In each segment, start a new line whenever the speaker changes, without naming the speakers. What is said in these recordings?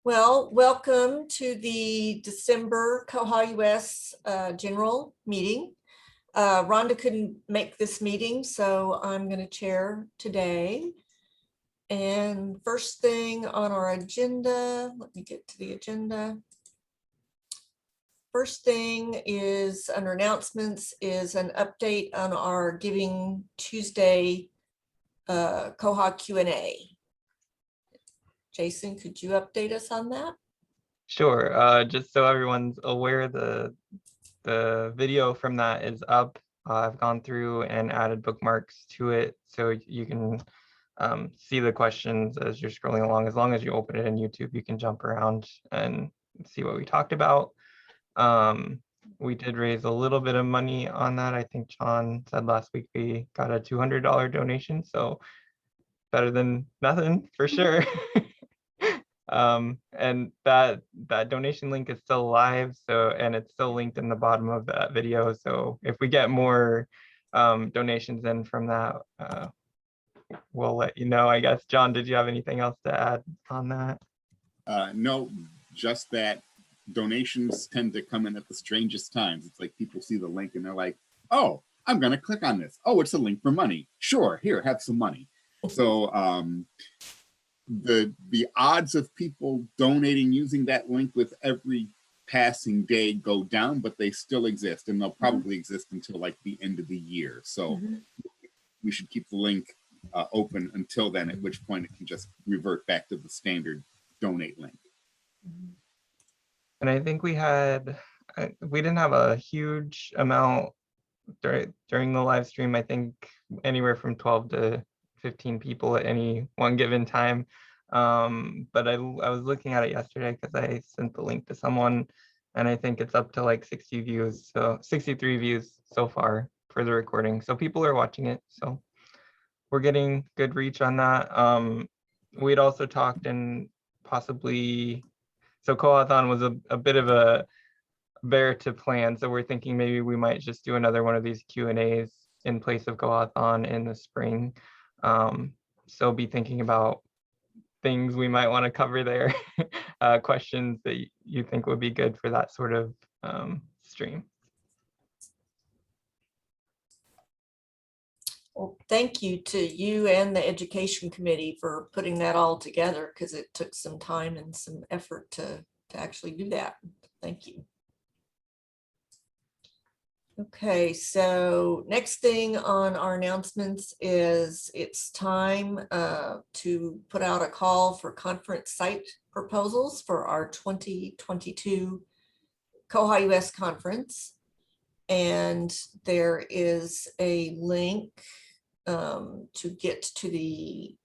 Well, welcome to the December Koha US General Meeting. Rhonda couldn't make this meeting, so I'm going to chair today. And first thing on our agenda, let me get to the agenda. First thing is under announcements is an update on our Giving Tuesday Koha Q&A. Jason, could you update us on that?
Sure. Just so everyone's aware, the video from that is up. I've gone through and added bookmarks to it, so you can see the questions as you're scrolling along. As long as you open it in YouTube, you can jump around and see what we talked about. We did raise a little bit of money on that. I think John said last week we got a $200 donation, so better than nothing for sure. And that donation link is still live, and it's still linked in the bottom of that video. So if we get more donations in from that, we'll let you know. I guess, John, did you have anything else to add on that?
No, just that donations tend to come in at the strangest times. It's like people see the link and they're like, oh, I'm going to click on this. Oh, it's a link for money. Sure, here, have some money. So the odds of people donating using that link with every passing day go down, but they still exist, and they'll probably exist until like the end of the year. So we should keep the link open until then, at which point it can just revert back to the standard donate link.
And I think we didn't have a huge amount during the live stream. I think anywhere from 12 to 15 people at any one given time. But I was looking at it yesterday because I sent the link to someone, and I think it's up to like 60 views, so 63 views so far for the recording. So people are watching it, so we're getting good reach on that. We'd also talked and possibly, so Kohathon was a bit of a bear to plan, so we're thinking maybe we might just do another one of these Q&As in place of Kohathon in the spring. So be thinking about things we might want to cover there, questions that you think would be good for that sort of stream.
Well, thank you to you and the Education Committee for putting that all together, because it took some time and some effort to actually do that. Thank you. Okay, so next thing on our announcements is it's time to put out a call for conference site proposals for our 2022 Koha US conference. And there is a link to get to the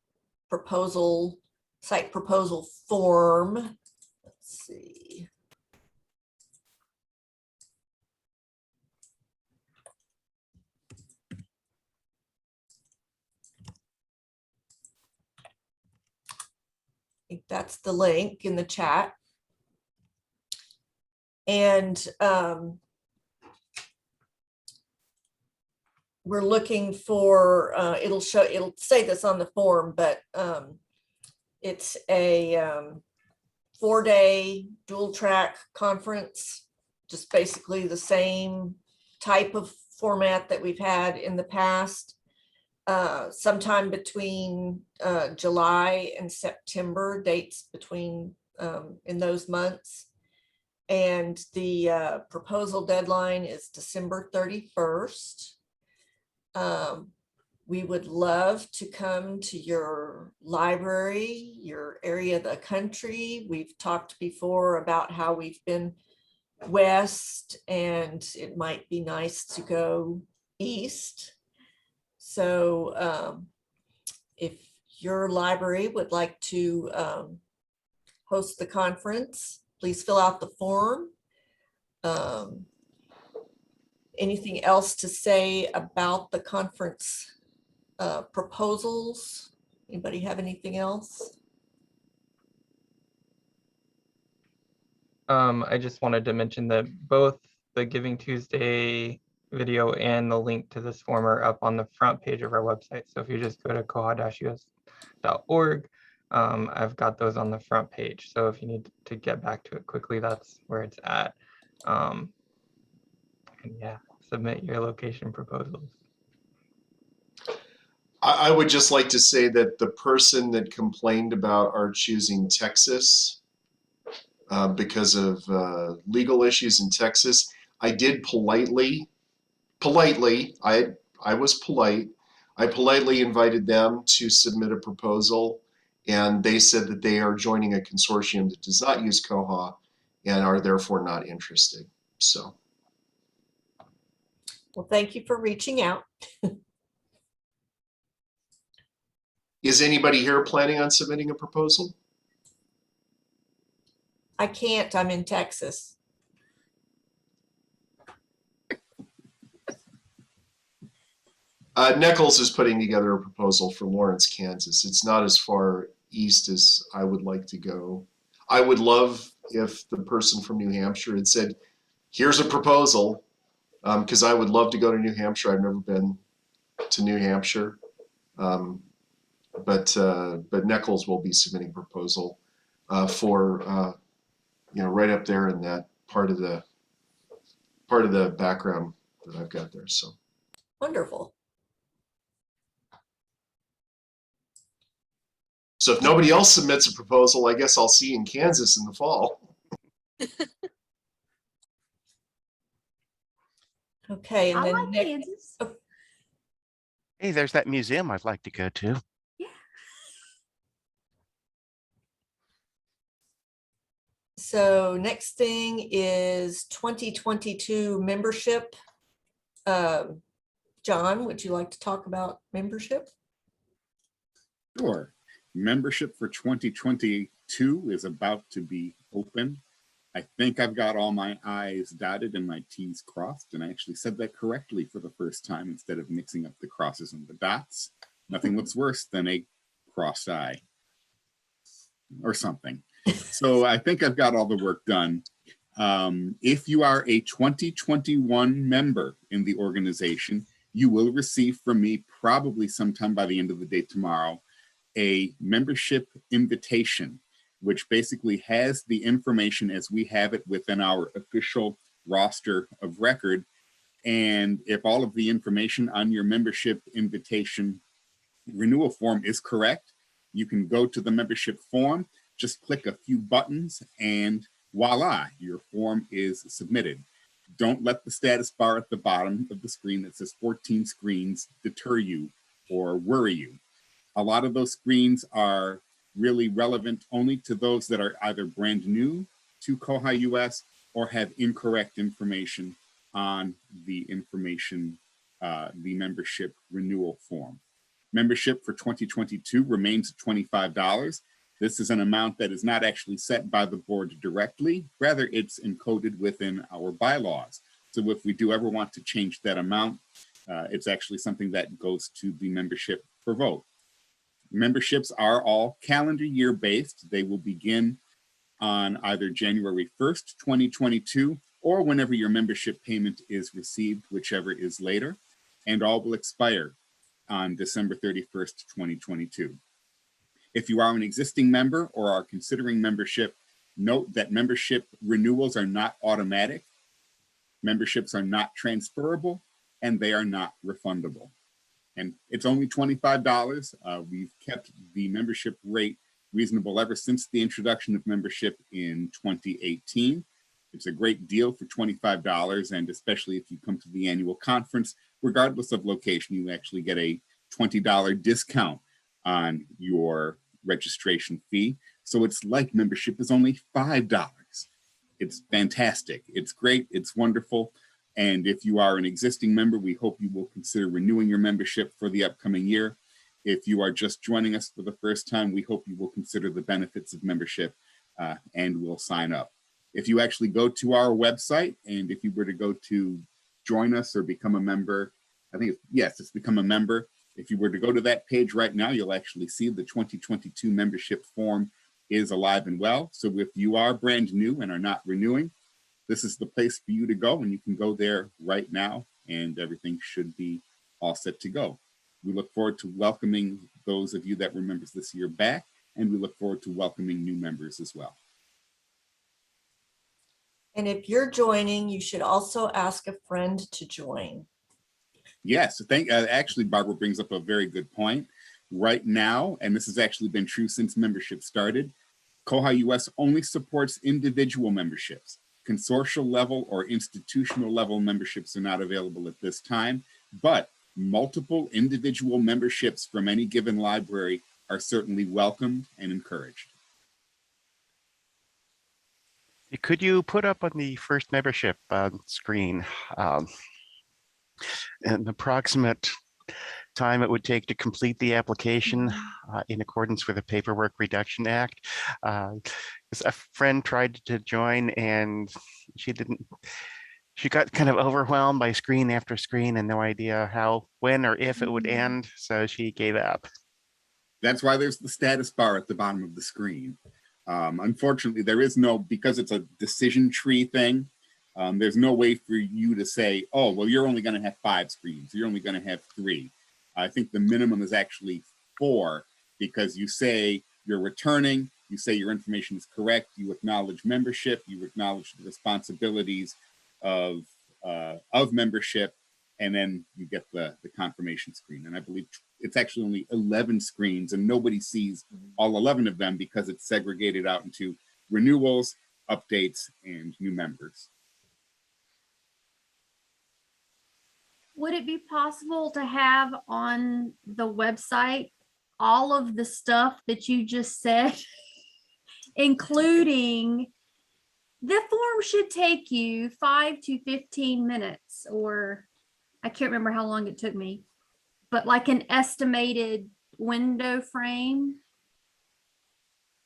site proposal form. Let's see. I think that's the link in the chat. And we're looking for, it'll say this on the form, but it's a 4-day dual track conference, just basically the same type of format that we've had in the past. Sometime between July and September, dates between in those months. And the proposal deadline is December 31st. We would love to come to your library, your area of the country. We've talked before about how we've been west, and it might be nice to go east. So if your library would like to host the conference, please fill out the form. Anything else to say about the conference proposals? Anybody have anything else?
I just wanted to mention that both the Giving Tuesday video and the link to this form are up on the front page of our website. So if you just go to koha-us.org, I've got those on the front page. So if you need to get back to it quickly, that's where it's at. And yeah, submit your location proposals.
I would just like to say that the person that complained about our choosing Texas because of legal issues in Texas, I did politely, I was polite. I politely invited them to submit a proposal, and they said that they are joining a consortium that does not use Koha and are therefore not interested. So,
Well, thank you for reaching out.
is anybody here planning on submitting a proposal?
I can't, I'm in Texas.
Nichols is putting together a proposal for Lawrence, Kansas. It's not as far east as I would like to go. I would love if the person from New Hampshire had said, here's a proposal, because I would love to go to New Hampshire. I've never been to New Hampshire. But Nichols will be submitting a proposal for, right up there in that part of the background that I've got there. So.
Wonderful.
So if nobody else submits a proposal, I guess I'll see you in Kansas in the fall.
Okay, and
I
then
like
Nick,
Kansas.
Hey, there's that museum I'd like to go to.
so next thing is 2022 membership. John, would you like to talk about membership?
Sure. Membership for 2022 is about to be open. I think I've got all my I's dotted and my T's crossed, and I actually said that correctly for the first time instead of mixing up the crosses and the dots. Nothing looks worse than a crossed I or something. So I think I've got all the work done. If you are a 2021 member in the organization, you will receive from me probably sometime by the end of the day tomorrow a membership invitation, which basically has the information as we have it within our official roster of record. And if all of the information on your membership invitation renewal form is correct, you can go to the membership form, just click a few buttons, and voila, your form is submitted. Don't let the status bar at the bottom of the screen that says 14 screens deter you or worry you. A lot of those screens are really relevant only to those that are either brand new to Koha US or have incorrect information on the the membership renewal form. Membership for 2022 remains $25. This is an amount that is not actually set by the board directly, rather it's encoded within our bylaws. So if we do ever want to change that amount, it's actually something that goes to the membership for vote. Memberships are all calendar year based. They will begin on either January 1st, 2022, or whenever your membership payment is received, whichever is later, and all will expire on December 31st, 2022. If you are an existing member or are considering membership, note that membership renewals are not automatic, memberships are not transferable, and they are not refundable. And it's only $25. We've kept the membership rate reasonable ever since the introduction of membership in 2018. It's a great deal for $25, and especially if you come to the annual conference, regardless of location, you actually get a $20 discount on your registration fee. So it's like membership is only $5. It's fantastic. It's great. It's wonderful. And if you are an existing member, we hope you will consider renewing your membership for the upcoming year. If you are just joining us for the first time, we hope you will consider the benefits of membership and will sign up. If you actually go to our website, and if you were to go to join us or become a member, I think, it's become a member. If you were to go to that page right now, you'll actually see the 2022 membership form is alive and well. So if you are brand new and are not renewing, this is the place for you to go, and you can go there right now and everything should be all set to go. We look forward to welcoming those of you that were members this year back, and we look forward to welcoming new members as well.
And if you're joining, you should also ask a friend to join.
Yes, actually, Barbara brings up a very good point. Right now, and this has actually been true since membership started, Koha US only supports individual memberships. Consortial level or institutional level memberships are not available at this time, but multiple individual memberships from any given library are certainly welcomed and encouraged.
Could you put up on the first membership screen an approximate time it would take to complete the application in accordance with the Paperwork Reduction Act? 'Cause a friend tried to join and she got kind of overwhelmed by screen after screen and no idea how, when, or if it would end. So she gave up.
That's why there's the status bar at the bottom of the screen. Unfortunately, there is no, because it's a decision tree thing, there's no way for you to say, oh, well, you're only going to have 5 screens. You're only going to have 3. I think the minimum is actually 4, because you say you're returning, you say your information is correct, you acknowledge membership, you acknowledge the responsibilities of membership, and then you get the confirmation screen. And I believe it's actually only 11 screens, and nobody sees all 11 of them because it's segregated out into renewals, updates, and new members.
Would it be possible to have on the website all of the stuff that you just said, including the form should take you 5 to 15 minutes, or I can't remember how long it took me, but like an estimated window frame?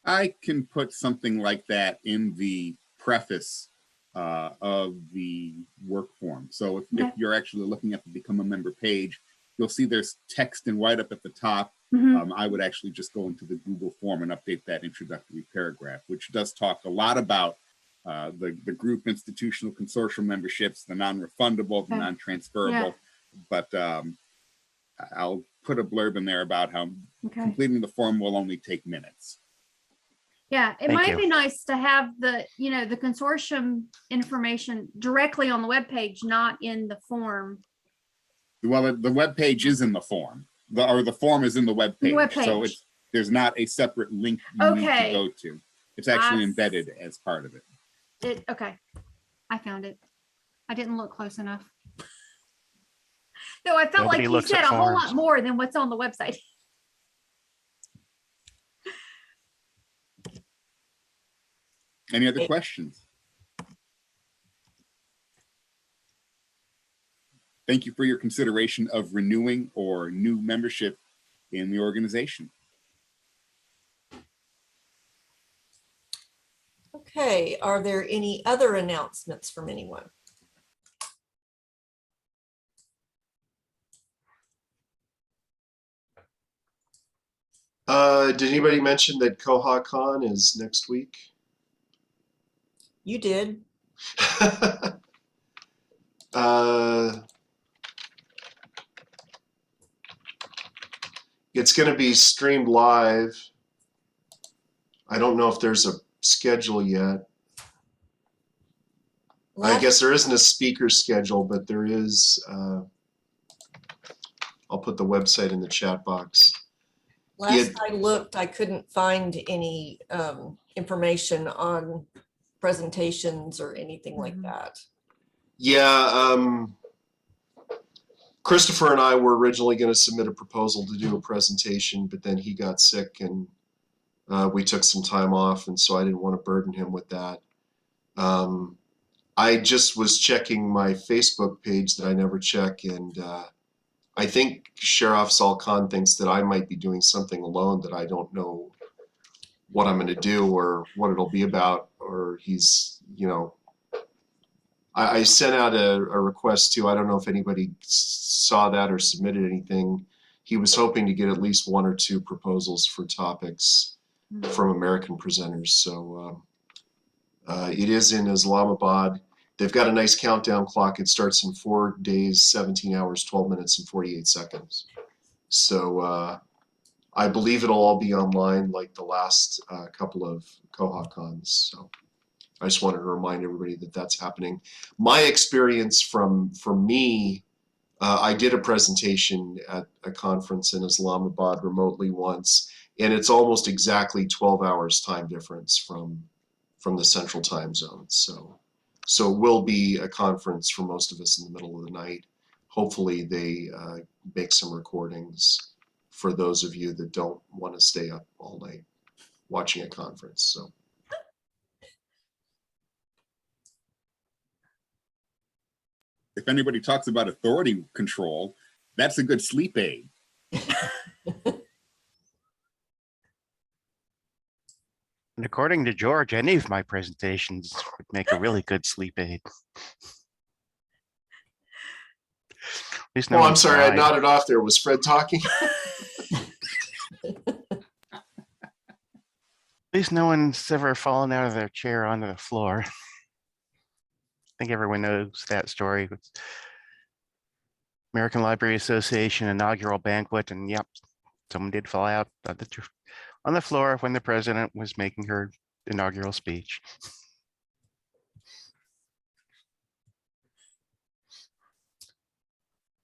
I can put something like that in the preface of the work form. So if you're actually looking at the Become a Member page, you'll see there's text in white up at the top. I would actually just go into the Google form and update that introductory paragraph, which does talk a lot about the group institutional consortium memberships, the non-refundable, the non-transferable. But I'll put a blurb in there about how completing the form will only take minutes.
Yeah, it
Thank
might
you.
be nice to have the, the consortium information directly on the webpage, not in the form.
Well, the web page is in the form, the form is in the web page. So there's not a separate link you need to go to. It's actually embedded as part of it.
Okay, I found it. I didn't look close enough. No, I felt
Nobody
like you
looks
said
at
a whole
forms.
lot more than what's on the website.
Any other questions? Thank you for your consideration of renewing or new membership in the organization.
Okay, are there any other announcements from anyone?
Did anybody mention that KohaCon is next week?
You did.
It's going to be streamed live. I don't know if there's a schedule yet. I guess there isn't a speaker schedule, but there is. I'll put the website in the chat box.
Last I looked, I couldn't find any information on presentations or anything like that.
Yeah, Christopher and I were originally going to submit a proposal to do a presentation, but then he got sick and we took some time off, and so I didn't want to burden him with that. I just was checking my Facebook page that I never check, and I think Sheriff Saul Khan thinks that I might be doing something alone that I don't know what I'm going to do or what it'll be about, or he's, I sent out a request too. I don't know if anybody saw that or submitted anything. He was hoping to get at least 1 or 2 proposals for topics from American presenters. So it is in Islamabad. They've got a nice countdown clock. It starts in 4 days, 17 hours, 12 minutes, and 48 seconds. So I believe it'll all be online like the last couple of CoHaCons. So I just wanted to remind everybody that that's happening. My experience from me, I did a presentation at a conference in Islamabad remotely once, and it's almost exactly 12 hours time difference from the central time zone. So it will be a conference for most of us in the middle of the night. Hopefully they make some recordings for those of you that don't want to stay up all night watching a conference. So
If anybody talks about authority control, that's a good sleep aid.
And according to George, any of my presentations would make a really good sleep aid. At least no
oh, I'm
one's
sorry, I
died.
nodded off there. Was Fred talking?
At least no one's ever fallen out of their chair onto the floor. I think everyone knows that story. It's American Library Association inaugural banquet, and yep, someone did fall out on the floor when the president was making her inaugural speech.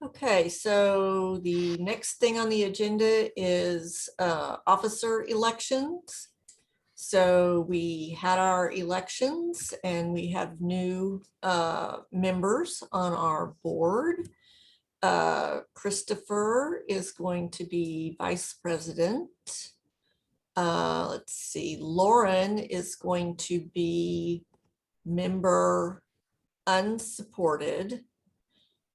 Okay, so the next thing on the agenda is officer elections. So we had our elections and we have new members on our board. Christopher is going to be vice president. Let's see, Lauren is going to be member unsupported.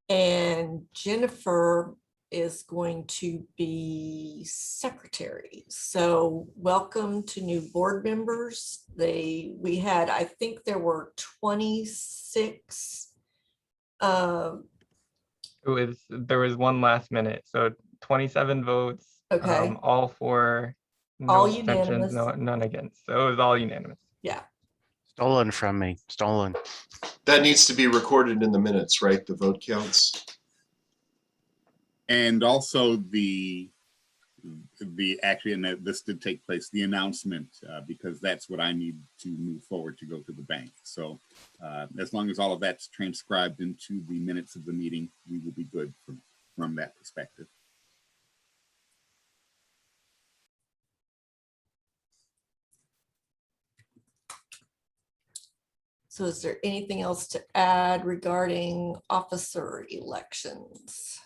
And Jennifer is going to be secretary. So welcome to new board members. We had, I think there were 26.
There was one last minute, so 27 votes.
Okay.
All for, no
All
abstentions,
unanimous.
none against. So it was all unanimous.
Yeah.
Stolen from me, stolen.
That needs to be recorded in the minutes, right? The vote counts.
And also actually, and this did take place, the announcement, because that's what I need to move forward to go to the bank. So as long as all of that's transcribed into the minutes of the meeting, we will be good from that perspective.
So is there anything else to add regarding officer elections?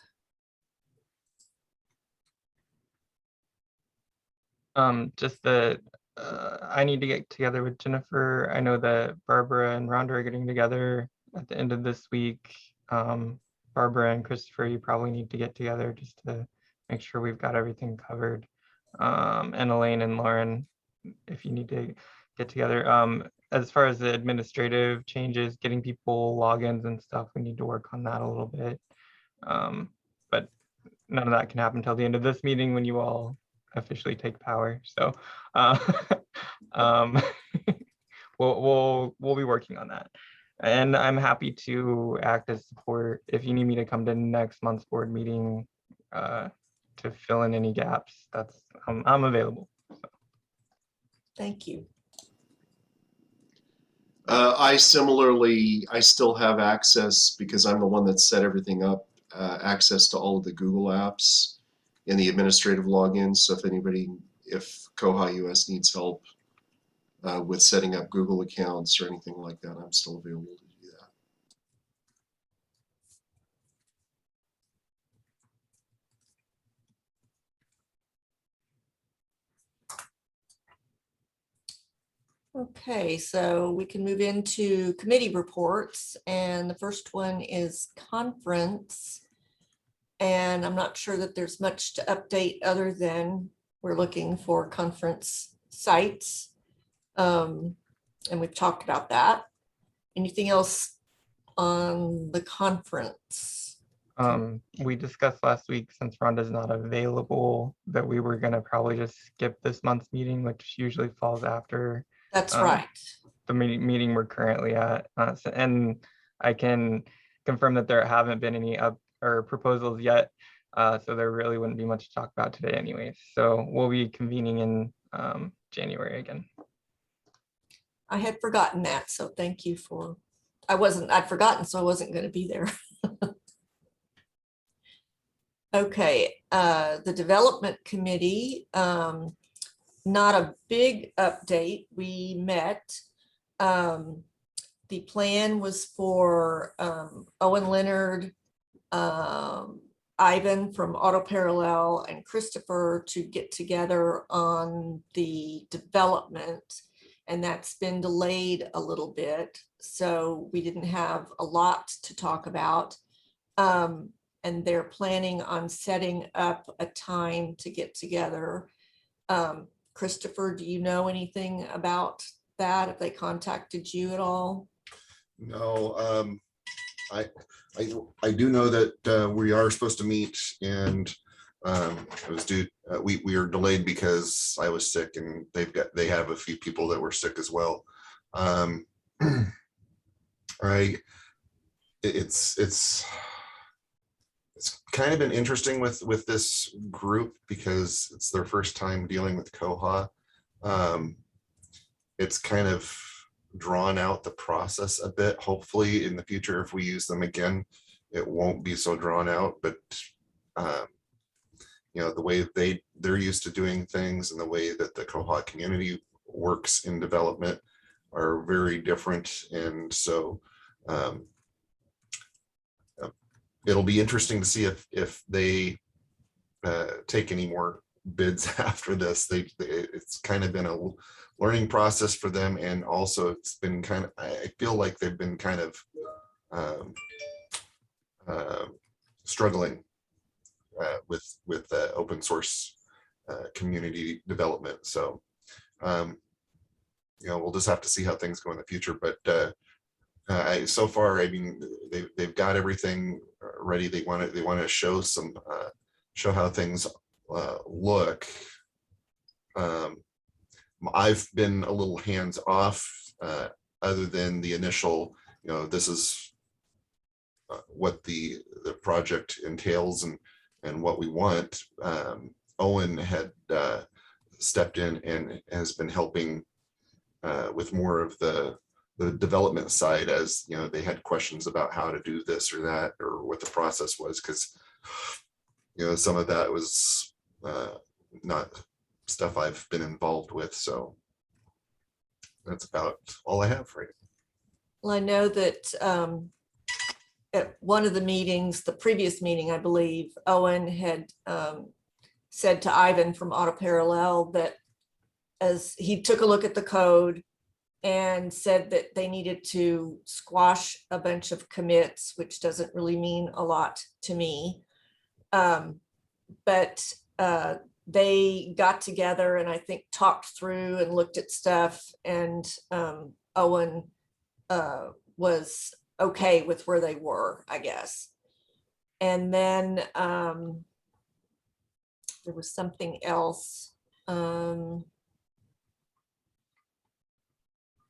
Just that I need to get together with Jennifer. I know that Barbara and Rhonda are getting together at the end of this week. Barbara and Christopher, you probably need to get together just to make sure we've got everything covered. And Elaine and Lauren, if you need to get together. As far as the administrative changes, getting people logins and stuff, we need to work on that a little bit. But none of that can happen until the end of this meeting when you all officially take power. So we'll be working on that. And I'm happy to act as support if you need me to come to next month's board meeting to fill in any gaps. I'm available. So.
Thank you.
I still have access, because I'm the one that set everything up, access to all of the Google apps in the administrative logins. So if Koha US needs help with setting up Google accounts or anything like that, I'm still available to do that.
Okay, so we can move into committee reports, and the first one is conference. And I'm not sure that there's much to update other than we're looking for conference sites. And we've talked about that. Anything else on the conference?
We discussed last week, since Rhonda's not available, that we were gonna probably just skip this month's meeting, which usually falls after
That's right.
the meeting we're currently at. And I can confirm that there haven't been any proposals yet. So there really wouldn't be much to talk about today anyway. So we'll be convening in January again.
I had forgotten that, so thank you for, I'd forgotten, so I wasn't going to be there. Okay, the development committee, not a big update. We met. The plan was for Owen Leonard, Ivan from Auto Parallel, and Christopher to get together on the development, and that's been delayed a little bit. So we didn't have a lot to talk about. And they're planning on setting up a time to get together. Christopher, do you know anything about that? If they contacted you at all?
No, I do know that we are supposed to meet, and it was due. We are delayed because I was sick, and they have a few people that were sick as well. It's kind of been interesting with this group because it's their first time dealing with Koha. It's kind of drawn out the process a bit. Hopefully in the future, if we use them again, it won't be so drawn out, but you know, the way they're used to doing things and the way that the Koha community works in development are very different. And so it'll be interesting to see if they take any more bids after this. It's kind of been a learning process for them, and also it's been kind of, I feel like they've been kind of struggling with open source community development. So you know, we'll just have to see how things go in the future. But so far, I mean, they've got everything ready. They want to show show how things look. I've been a little hands off, other than the initial, you know, this is what the project entails and what we want. Owen had stepped in and has been helping with more of the development side, as you know, they had questions about how to do this or that, or what the process was, because you know, some of that was not stuff I've been involved with. So that's about all I have for you.
Well, I know that at one of the meetings, the previous meeting, I believe, Owen had said to Ivan from Auto Parallel that as he took a look at the code and said that they needed to squash a bunch of commits, which doesn't really mean a lot to me. But they got together and I think talked through and looked at stuff, and Owen was okay with where they were, I guess. And then there was something else.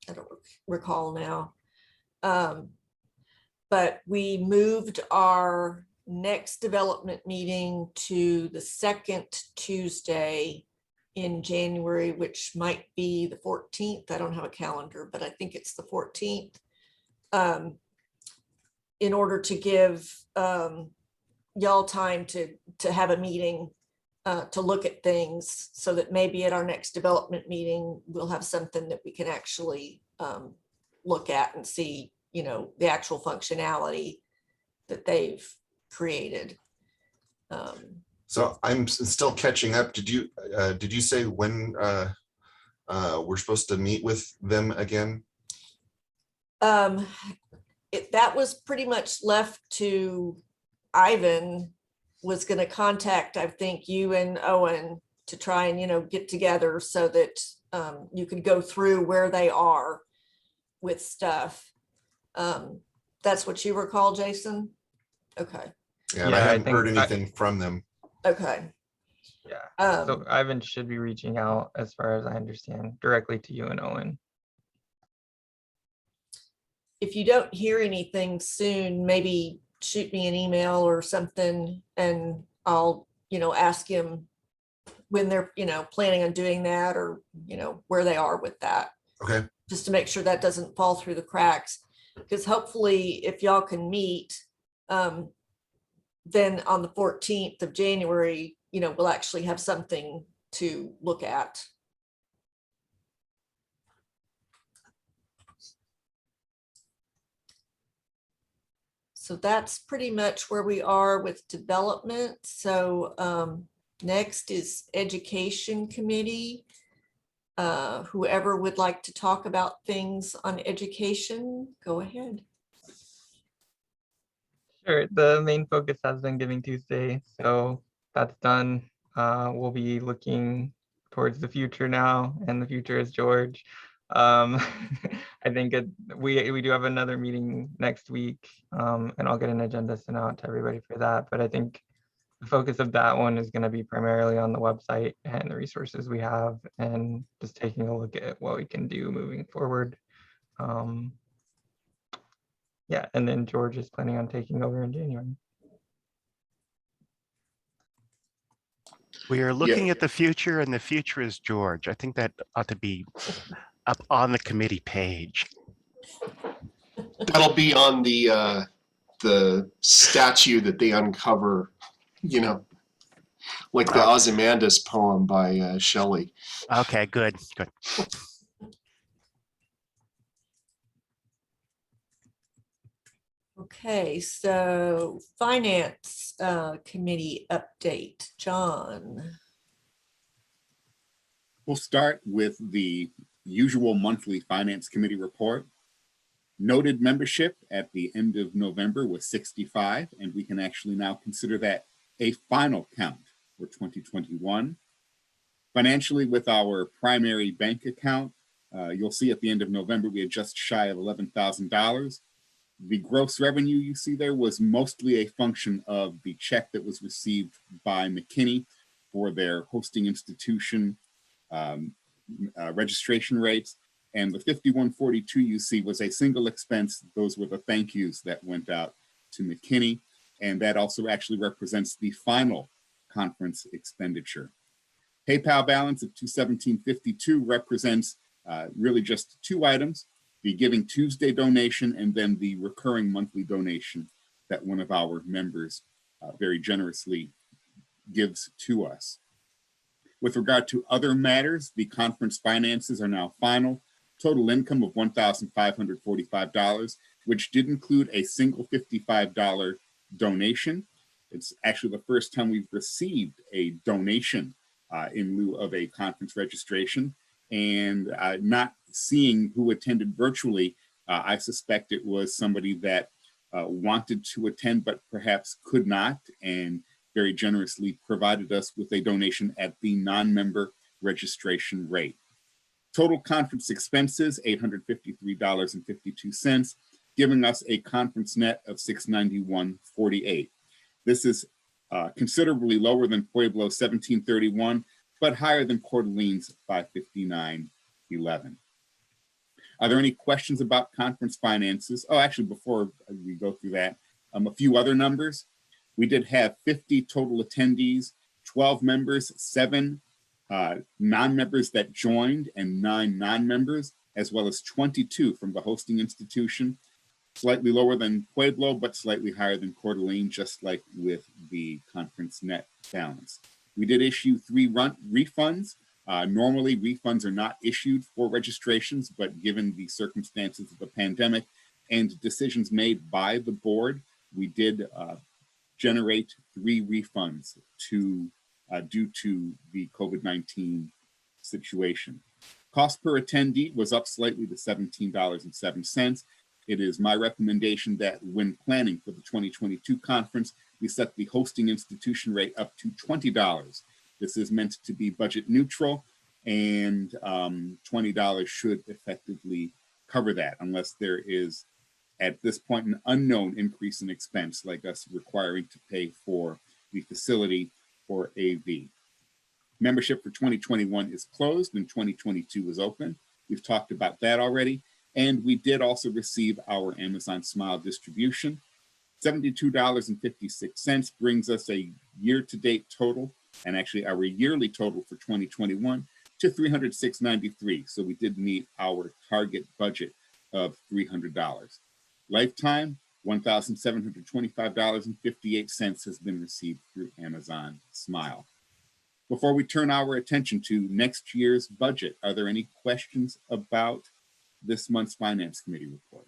I don't recall now. But we moved our next development meeting to the second Tuesday in January, which might be the 14th. I don't have a calendar, but I think it's the 14th. In order to give y'all time to have a meeting to look at things, so that maybe at our next development meeting, we'll have something that we can actually look at and see, you know, the actual functionality that they've created.
So I'm still catching up. Did you say when we're supposed to meet with them again?
That was pretty much left to Ivan. Was going to contact, I think, you and Owen to try and, you know, get together so that you could go through where they are with stuff. That's what you recall, Jason? Okay.
Yeah, and
Yeah,
I
I
haven't
think
heard anything from them.
Okay.
Yeah. So Ivan should be reaching out, as far as I understand, directly to you and Owen.
If you don't hear anything soon, maybe shoot me an email or something and I'll, ask him when they're, planning on doing that, or, where they are with that,
Okay,
just to make sure that doesn't fall through the cracks. Because hopefully if y'all can meet, then on the 14th of January, we'll actually have something to look at. So that's pretty much where we are with development. So next is Education Committee. Whoever would like to talk about things on education, go ahead.
Sure, the main focus has been Giving Tuesday, so that's done. We'll be looking towards the future now, and the future is George. I think we do have another meeting next week, and I'll get an agenda sent out to everybody for that. But I think the focus of that one is going to be primarily on the website and the resources we have, and just taking a look at what we can do moving forward. Yeah, and then George is planning on taking over in January.
We are looking at the future, and the future is George. I think that ought to be up on the committee page.
That'll be on the statue that they uncover, like the Ozymandias poem by Shelley.
Okay, good.
Okay, so Finance Committee update, John.
We'll start with the usual monthly Finance Committee report. Noted membership at the end of November was 65, and we can actually now consider that a final count for 2021. Financially, with our primary bank account, you'll see at the end of November, we had just shy of $11,000. The gross revenue you see there was mostly a function of the check that was received by McKinney for their hosting institution registration rates. And the 5142 you see was a single expense. Those were the thank yous that went out to McKinney. And that also actually represents the final conference expenditure. PayPal balance of $217.52 represents really just two items: the Giving Tuesday donation, and then the recurring monthly donation that one of our members very generously gives to us. With regard to other matters, the conference finances are now final. Total income of $1,545, which did include a single $55 donation. It's actually the first time we've received a donation in lieu of a conference registration. And not seeing who attended virtually, I suspect it was somebody that wanted to attend but perhaps could not, and very generously provided us with a donation at the non-member registration rate. Total conference expenses, $853.52, giving us a conference net of $691.48. This is considerably lower than Pueblo $1731, but higher than Coeur d'Alene's $559.11. Are there any questions about conference finances? Oh, actually, before we go through that, a few other numbers. We did have 50 total attendees, 12 members, 7 non-members that joined, and 9 non-members, as well as 22 from the hosting institution. Slightly lower than Pueblo, but slightly higher than Coeur d'Alene, just like with the conference net balance. We did issue 3 refunds. Normally, refunds are not issued for registrations, but given the circumstances of the pandemic and decisions made by the board, we did generate 3 refunds due to the COVID-19 situation. Cost per attendee was up slightly to $17.07. It is my recommendation that when planning for the 2022 conference, we set the hosting institution rate up to $20. This is meant to be budget neutral, and $20 should effectively cover that, unless there is, at this point, an unknown increase in expense, like us requiring to pay for the facility or AV. Membership for 2021 is closed and 2022 is open. We've talked about that already. And we did also receive our Amazon Smile distribution. $72.56 brings us a year-to-date total, and actually our yearly total for 2021 to $306.93. So we did meet our target budget of $300. Lifetime, $1,725.58 has been received through Amazon Smile. Before we turn our attention to next year's budget, are there any questions about this month's Finance Committee report?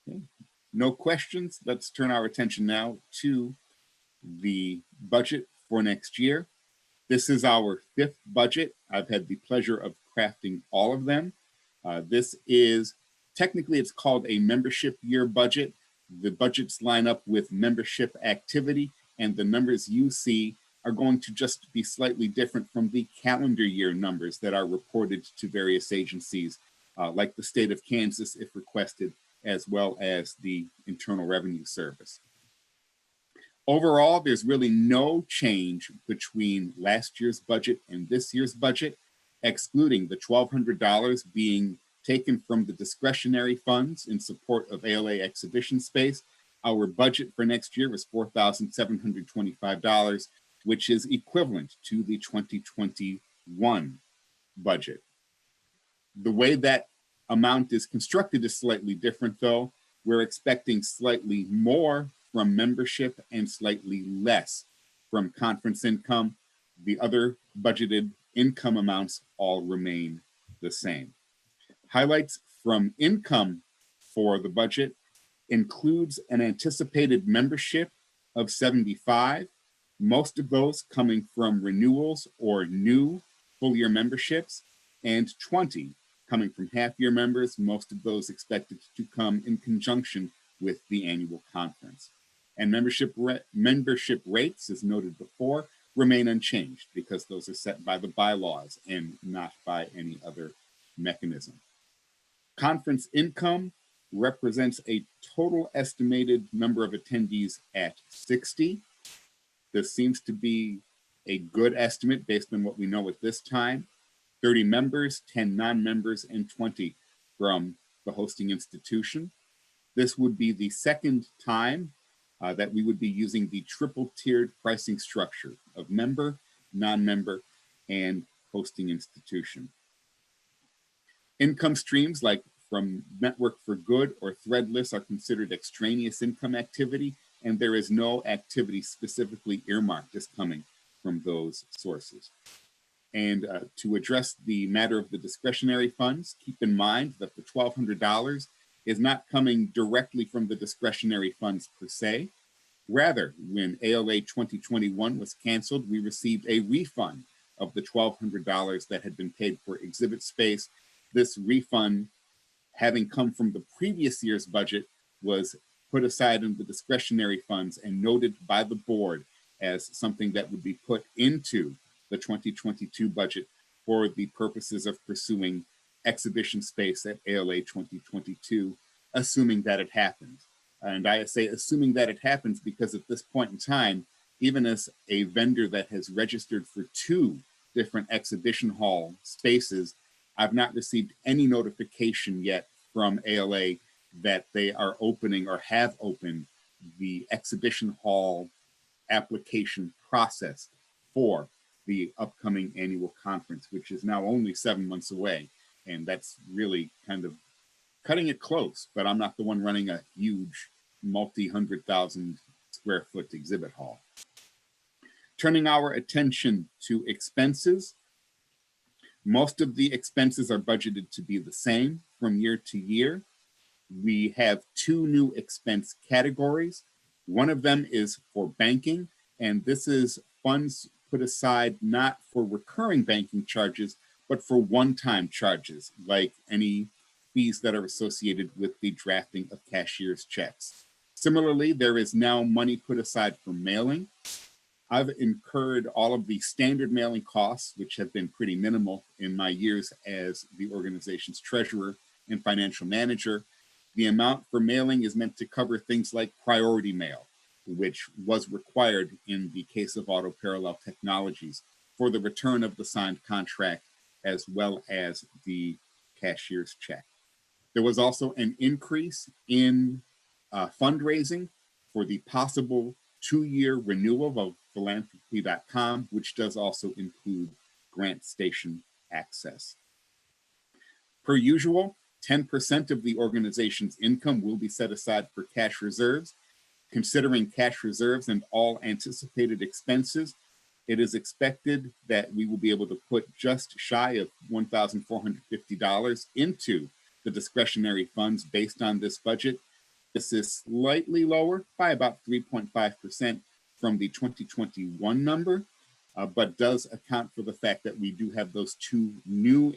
Okay. No questions. Let's turn our attention now to the budget for next year. This is our 5th budget. I've had the pleasure of crafting all of them. This is, technically it's called a membership year budget. The budgets line up with membership activity, and the numbers you see are going to just be slightly different from the calendar year numbers that are reported to various agencies, like the state of Kansas if requested, as well as the Internal Revenue Service. Overall, there's really no change between last year's budget and this year's budget, excluding the $1,200 being taken from the discretionary funds in support of ALA exhibition space. Our budget for next year was $4,725, which is equivalent to the 2021 budget. The way that amount is constructed is slightly different, though. We're expecting slightly more from membership and slightly less from conference income. The other budgeted income amounts all remain the same. Highlights from income for the budget includes an anticipated membership of 75, most of those coming from renewals or new full-year memberships, and 20 coming from half-year members, most of those expected to come in conjunction with the annual conference. And membership rates, as noted before, remain unchanged because those are set by the bylaws and not by any other mechanism. Conference income represents a total estimated number of attendees at 60. This seems to be a good estimate based on what we know at this time. 30 members, 10 non-members, and 20 from the hosting institution. This would be the second time that we would be using the triple tiered pricing structure of member, non-member, and hosting institution. Income streams like from Network for Good or Threadless are considered extraneous income activity, and there is no activity specifically earmarked as coming from those sources. And to address the matter of the discretionary funds, keep in mind that the $1,200 is not coming directly from the discretionary funds per se. Rather, when ALA 2021 was canceled, we received a refund of the $1,200 that had been paid for exhibit space. This refund, having come from the previous year's budget, was put aside in the discretionary funds and noted by the board as something that would be put into the 2022 budget for the purposes of pursuing exhibition space at ALA 2022, assuming that it happens. And I say assuming that it happens because at this point in time, even as a vendor that has registered for 2 different exhibition hall spaces, I've not received any notification yet from ALA that they are opening or have opened the exhibition hall application process for the upcoming annual conference, which is now only 7 months away. And that's really kind of cutting it close, but I'm not the one running a huge multi-100,000 square foot exhibit hall. Turning our attention to expenses, most of the expenses are budgeted to be the same from year to year. We have 2 new expense categories. One of them is for banking, and this is funds put aside not for recurring banking charges, but for one-time charges, like any fees that are associated with the drafting of cashier's checks. Similarly, there is now money put aside for mailing. I've incurred all of the standard mailing costs, which have been pretty minimal in my years as the organization's treasurer and financial manager. The amount for mailing is meant to cover things like priority mail, which was required in the case of Auto Parallel Technologies for the return of the signed contract, as well as the cashier's check. There was also an increase in fundraising for the possible 2-year renewal of philanthropy.com, which does also include grant station access. Per usual, 10% of the organization's income will be set aside for cash reserves. Considering cash reserves and all anticipated expenses, it is expected that we will be able to put just shy of $1,450 into the discretionary funds based on this budget. This is slightly lower by about 3.5% from the 2021 number, but does account for the fact that we do have those two new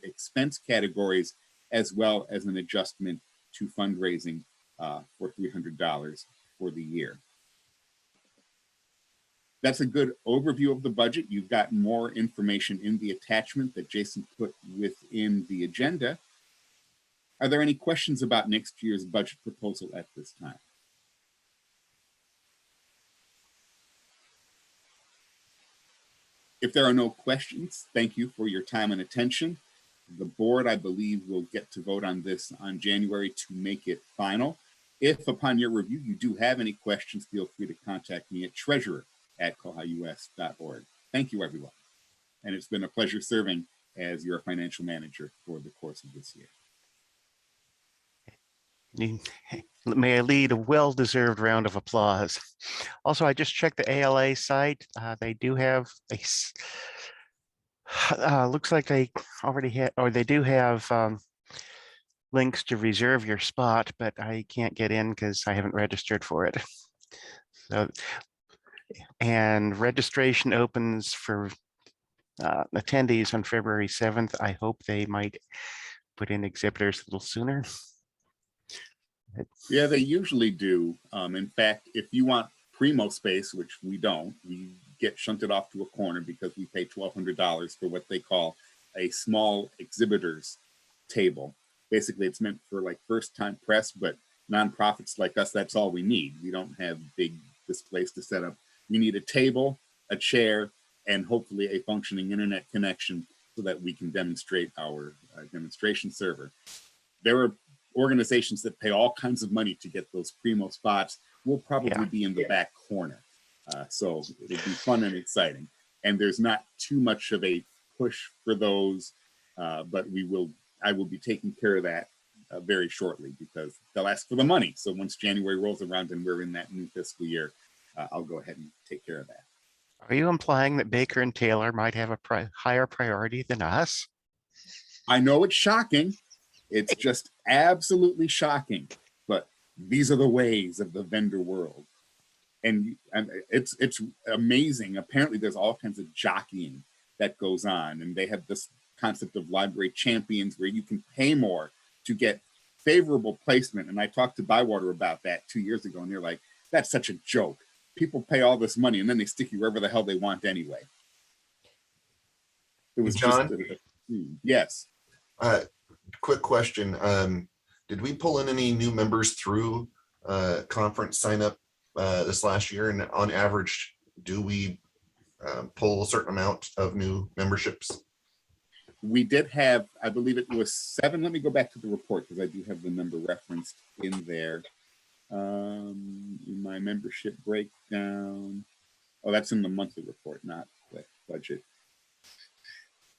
expense categories, as well as an adjustment to fundraising for $300 for the year. That's a good overview of the budget. You've got more information in the attachment that Jason put within the agenda. Are there any questions about next year's budget proposal at this time? If there are no questions, thank you for your time and attention. The board, I believe, will get to vote on this on January to make it final. If upon your review you do have any questions, feel free to contact me at treasurer@kohaus.org. Thank you, everyone. And it's been a pleasure serving as your financial manager for the course of this year.
May I lead a well-deserved round of applause. Also, I just checked the ALA site. They do have looks like they already have, or they do have links to reserve your spot, but I can't get in because I haven't registered for it. So, and registration opens for attendees on February 7th. I hope they might put in exhibitors a little sooner.
Yeah, they usually do. In fact, if you want primo space, which we don't, we get shunted off to a corner because we pay $1,200 for what they call a small exhibitors table. Basically, it's meant for like first-time press, but nonprofits like us, that's all we need. We don't have big displays to set up. We need a table, a chair, and hopefully a functioning internet connection so that we can demonstrate our demonstration server. There are organizations that pay all kinds of money to get those primo spots. We'll probably be in the back corner. So it'll be fun and exciting. And there's not too much of a push for those, but I will be taking care of that very shortly because they'll ask for the money. So once January rolls around and we're in that new fiscal year, I'll go ahead and take care of that.
Are you implying that Baker and Taylor might have a higher priority than us?
I know it's shocking. It's just absolutely shocking, but these are the ways of the vendor world. And it's amazing. Apparently there's all kinds of jockeying that goes on, and they have this concept of library champions where you can pay more to get favorable placement. And I talked to Bywater about that 2 years ago, and they're like, that's such a joke. People pay all this money and then they stick you wherever the hell they want anyway. It was
John?
Yes.
Quick question. Did we pull in any new members through conference sign up this last year? And on average, do we pull a certain amount of new memberships?
We did have, I believe it was 7. Let me go back to the report because I do have the number referenced in there. In my membership breakdown. Oh, that's in the monthly report, not the budget.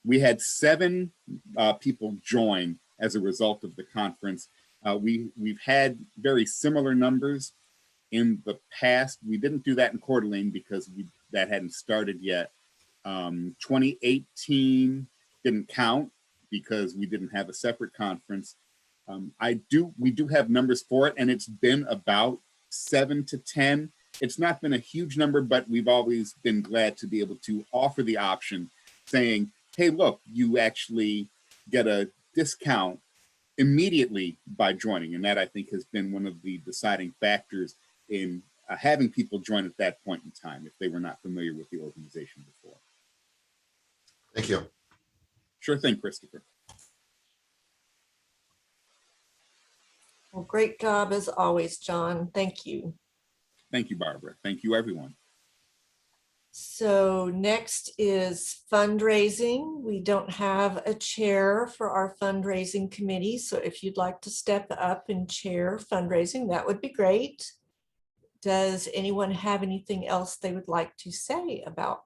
We had 7 people join as a result of the conference. We've had very similar numbers in the past. We didn't do that in Coeur d'Alene because that hadn't started yet. 2018 didn't count because we didn't have a separate conference. We do have numbers for it, and it's been about 7 to 10. It's not been a huge number, but we've always been glad to be able to offer the option saying, hey, look, you actually get a discount immediately by joining. And that, I think, has been one of the deciding factors in having people join at that point in time if they were not familiar with the organization before.
Thank you.
Sure thing, Christopher.
Well, great job as always, John. Thank you.
Thank you, Barbara. Thank you, everyone.
So next is fundraising. We don't have a chair for our fundraising committee. So if you'd like to step up and chair fundraising, that would be great. Does anyone have anything else they would like to say about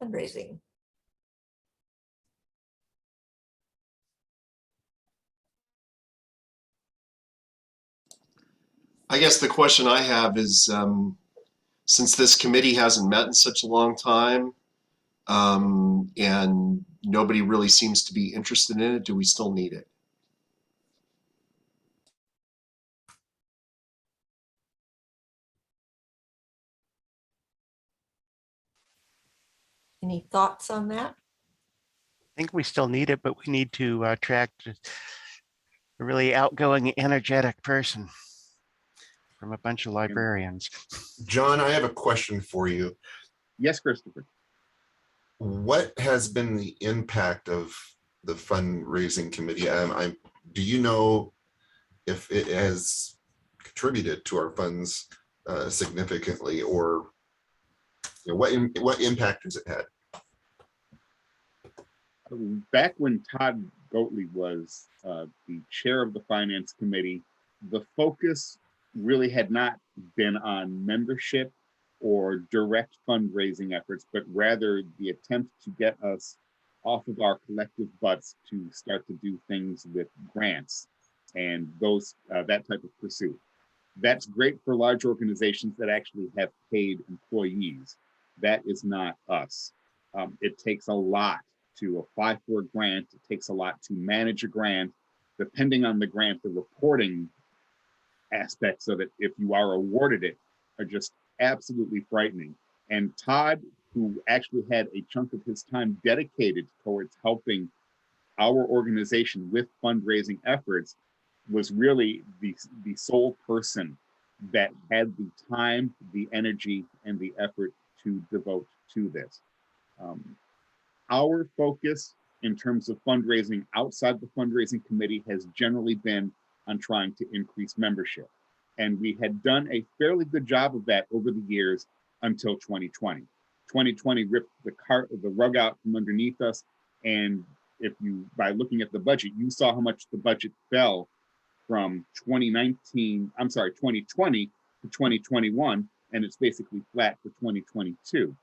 fundraising?
I guess the question I have is, since this committee hasn't met in such a long time, and nobody really seems to be interested in it, do we still need it?
Any thoughts on that?
I think we still need it, but we need to attract a really outgoing, energetic person from a bunch of librarians.
John, I have a question for you.
Yes, Christopher.
What has been the impact of the fundraising committee? Do you know if it has contributed to our funds significantly, or what impact has it had?
Back when Todd Gottlieb was the chair of the finance committee, the focus really had not been on membership or direct fundraising efforts, but rather the attempt to get us off of our collective butts to start to do things with grants and those that type of pursuit. That's great for large organizations that actually have paid employees. That is not us. It takes a lot to apply for a grant. It takes a lot to manage a grant. Depending on the grant, the reporting aspects of it, if you are awarded it, are just absolutely frightening. And Todd, who actually had a chunk of his time dedicated towards helping our organization with fundraising efforts, was really the sole person that had the time, the energy, and the effort to devote to this. Our focus in terms of fundraising outside the fundraising committee has generally been on trying to increase membership. And we had done a fairly good job of that over the years until 2020. 2020 ripped the rug out from underneath us. And if you, by looking at the budget, you saw how much the budget fell from 2020 to 2021, and it's basically flat for 2022.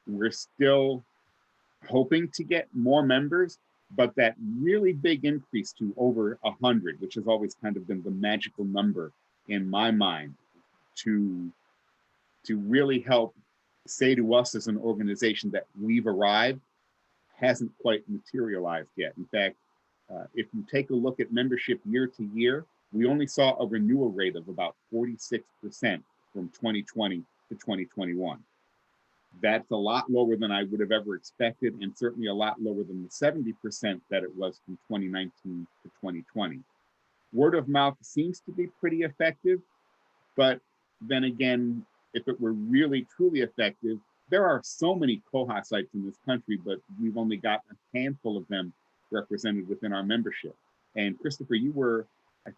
We're still hoping to get more members, but that really big increase to over 100, which has always kind of been the magical number in my mind, to really help say to us as an organization that we've arrived, hasn't quite materialized yet. In fact, if you take a look at membership year to year, we only saw a renewal rate of about 46% from 2020 to 2021. That's a lot lower than I would have ever expected, and certainly a lot lower than the 70% that it was from 2019 to 2020. Word of mouth seems to be pretty effective, but then again, if it were really truly effective, there are so many Koha sites in this country, but we've only got a handful of them represented within our membership. And Christopher, you were, I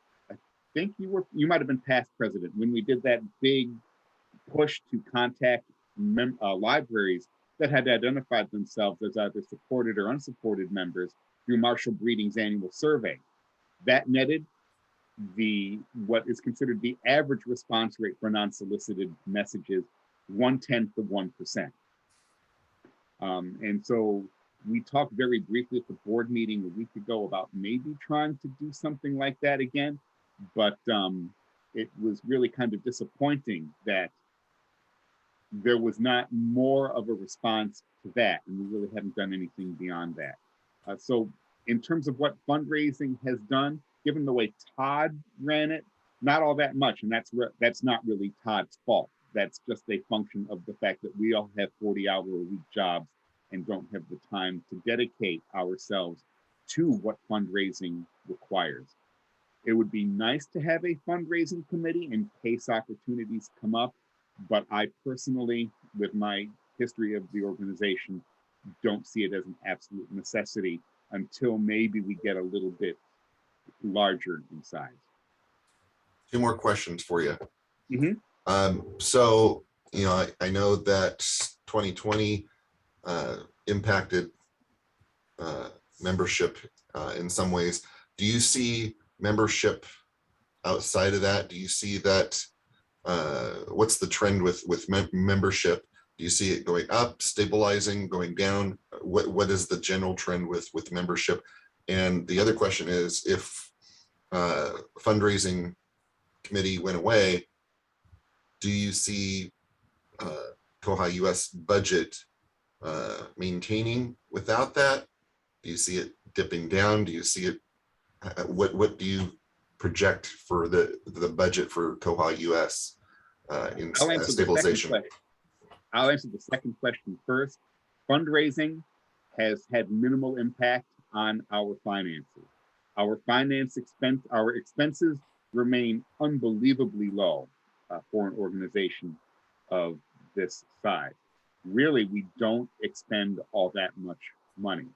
think you might have been past president when we did that big push to contact libraries that had identified themselves as either supported or unsupported members through Marshall Breeding's annual survey. That netted what is considered the average response rate for non-solicited messages, 1/10 of 1%. And so we talked very briefly at the board meeting a week ago about maybe trying to do something like that again, but it was really kind of disappointing that there was not more of a response to that, and we really haven't done anything beyond that. So in terms of what fundraising has done, given the way Todd ran it, not all that much, and that's not really Todd's fault. That's just a function of the fact that we all have 40-hour-a-week jobs and don't have the time to dedicate ourselves to what fundraising requires. It would be nice to have a fundraising committee in case opportunities come up, but I personally, with my history of the organization, don't see it as an absolute necessity until maybe we get a little bit larger in size.
2 more questions for you.
Mm-hmm.
So, I know that 2020 impacted membership in some ways. Do you see membership outside of that? Do you see that? What's the trend with membership? Do you see it going up, stabilizing, going down? What is the general trend with membership? And the other question is, if fundraising committee went away, do you see Koha US budget maintaining without that? Do you see it dipping down? Do you see it? What do you project for the budget for Koha US in
I'll answer the second
stabilization?
question. I'll answer the second question first. Fundraising has had minimal impact on our finances. Our expenses remain unbelievably low for an organization of this size. Really, we don't expend all that much money.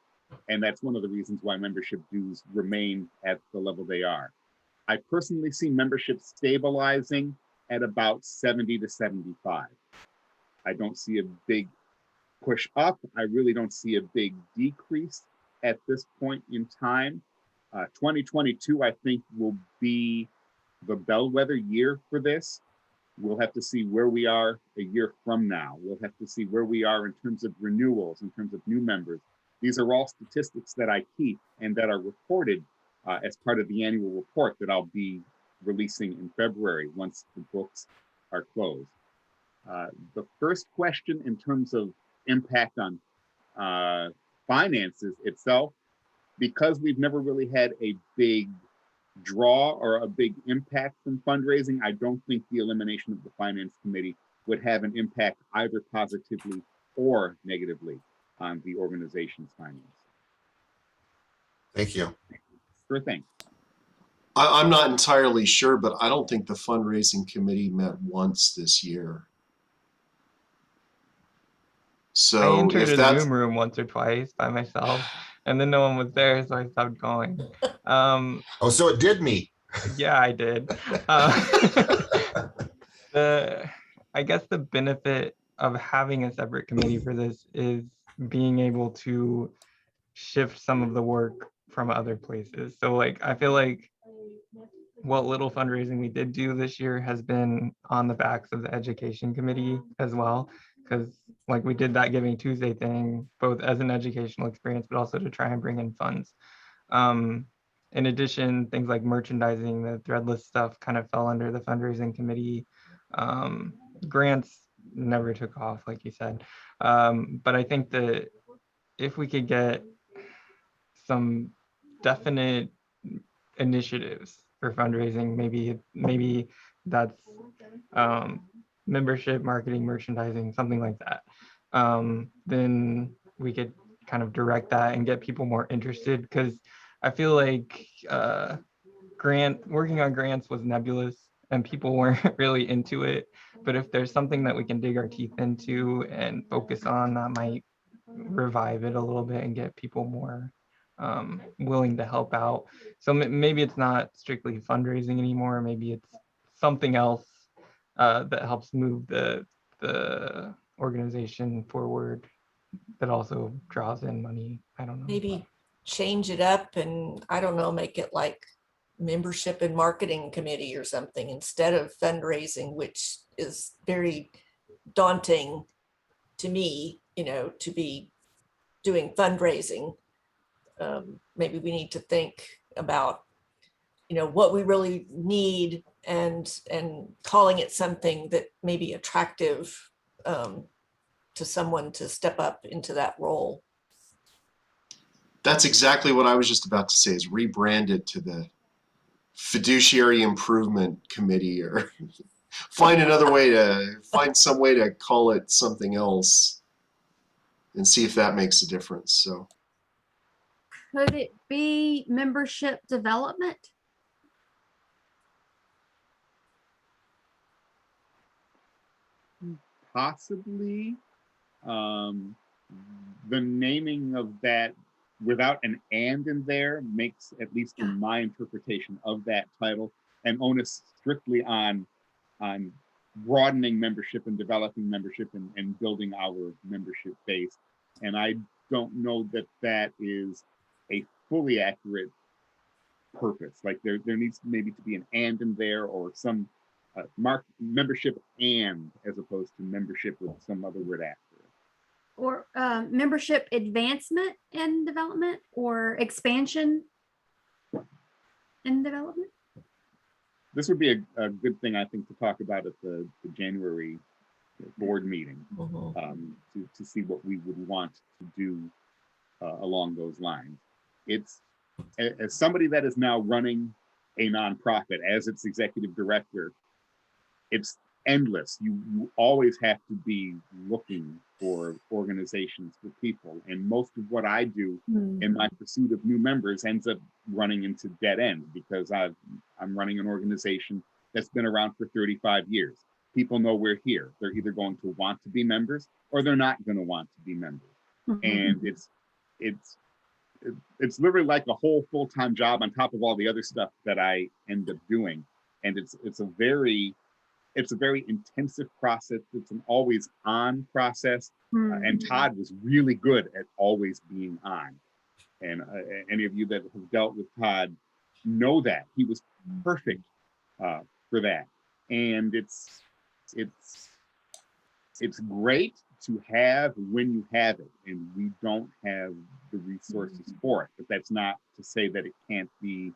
And that's one of the reasons why membership dues remain at the level they are. I personally see membership stabilizing at about 70 to 75. I don't see a big push up. I really don't see a big decrease at this point in time. 2022, I think, will be the bellwether year for this. We'll have to see where we are a year from now. We'll have to see where we are in terms of renewals, in terms of new members. These are all statistics that I keep and that are reported as part of the annual report that I'll be releasing in February once the books are closed. The first question in terms of impact on finances itself, because we've never really had a big draw or a big impact from fundraising, I don't think the elimination of the finance committee would have an impact either positively or negatively on the organization's finance.
Thank you.
Sure thing.
I'm not entirely sure, but I don't think the fundraising committee met once this year.
I
So
entered
if
a
that's,
Zoom room once or twice by myself, and then no one was there, so I stopped going. Um,
Oh, so it did me.
yeah, I did. I guess the benefit of having a separate committee for this is being able to shift some of the work from other places. So like, I feel like what little fundraising we did do this year has been on the backs of the education committee as well. Because like we did that Giving Tuesday thing, both as an educational experience, but also to try and bring in funds. In addition, things like merchandising, the Threadless stuff kind of fell under the fundraising committee. Grants never took off, like you said. But I think that if we could get some definite initiatives for fundraising, maybe that's membership, marketing, merchandising, something like that. Then we could kind of direct that and get people more interested, because I feel like working on grants was nebulous and people weren't really into it. But if there's something that we can dig our teeth into and focus on, that might revive it a little bit and get people more willing to help out. So maybe it's not strictly fundraising anymore. Maybe it's something else that helps move the organization forward that also draws in money. I don't know.
Maybe change it up and I don't know, make it like membership and marketing committee or something instead of fundraising, which is very daunting to me, you know, to be doing fundraising. Maybe we need to think about, you know, what we really need and calling it something that may be attractive to someone to step up into that role.
that's exactly what I was just about to say, is rebrand it to the Fiduciary Improvement Committee, or find some way to call it something else and see if that makes a difference. So
Could it be membership development?
Possibly. The naming of that without an "and" in there makes, at least in my interpretation of that title, an onus strictly on broadening membership and developing membership and building our membership base. And I don't know that that is a fully accurate purpose. Like there needs maybe to be an and in there, or some mark membership and, as opposed to membership with some other word after it.
Or membership advancement and development, or expansion and development.
This would be a good thing, I think, to talk about at the January board meeting, to see what we would want to do along those lines. It's, as somebody that is now running a nonprofit as its executive director, it's endless. You always have to be looking for organizations, for people. And most of what I do in my pursuit of new members ends up running into dead end, because I'm running an organization that's been around for 35 years. People know we're here. They're either going to want to be members or they're not going to want to be members. And it's literally like a whole full-time job on top of all the other stuff that I end up doing. And it's a very intensive process. It's an always on process. And Todd was really good at always being on. And any of you that have dealt with Todd know that he was perfect for that. And it's great to have when you have it, and we don't have the resources for it. But that's not to say that it can't be